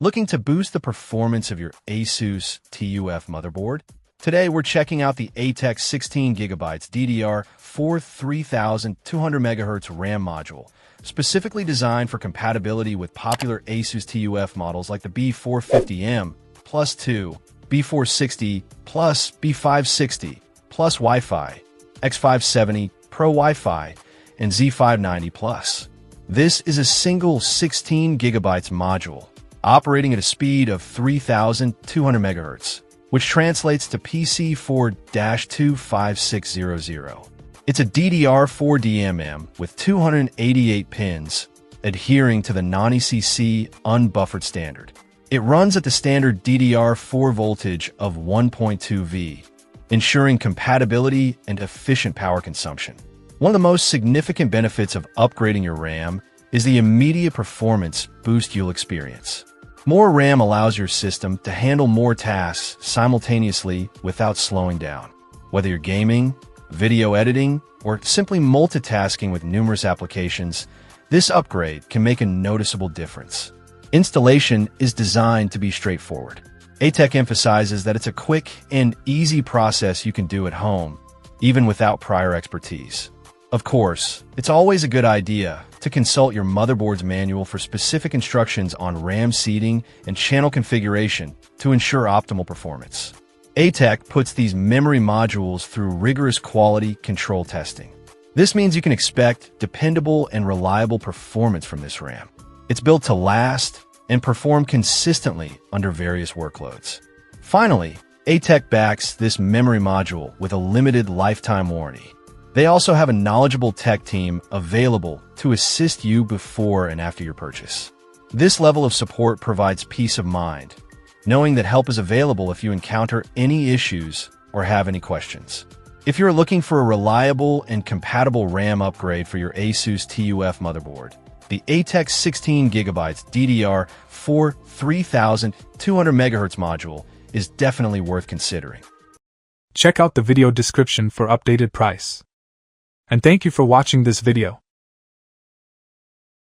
Looking to boost the performance of your ASUS TUF motherboard? Today we're checking out the ATEC 16GB DDR4 3200MHz RAM module, specifically designed for compatibility with popular ASUS TUF models like the B450M Plus 2, B460 Plus, B560 Plus Wi-Fi, X570 Pro Wi-Fi, and Z590 Plus. This is a single 16GB module, operating at a speed of 3200 MHz, which translates to PC4-25600. It's a DDR4 DMM with 288 pins, adhering to the non-ECC unbuffered standard. It runs at the standard DDR4 voltage of 1.2 V, ensuring compatibility and efficient power consumption. One of the most significant benefits of upgrading your RAM is the immediate performance boost you'll experience. More RAM allows your system to handle more tasks simultaneously without slowing down. Whether you're gaming, video editing, or simply multitasking with numerous applications, this upgrade can make a noticeable difference. Installation is designed to be straightforward. ATEC emphasizes that it's a quick and easy process you can do at home, even without prior expertise. Of course, it's always a good idea to consult your motherboard's manual for specific instructions on RAM seating and channel configuration to ensure optimal performance. ATEC puts these memory modules through rigorous quality control testing. This means you can expect dependable and reliable performance from this RAM. It's built to last and perform consistently under various workloads. Finally, ATEC backs this memory module with a limited lifetime warranty. They also have a knowledgeable tech team available to assist you before and after your purchase. This level of support provides peace of mind, knowing that help is available if you encounter any issues or have any questions. If you're looking for a reliable and compatible RAM upgrade for your ASUS TUF motherboard, the ATEC 16GB DDR4 3200MHz module is definitely worth considering. Check out the video description for updated price. And thank you for watching this video.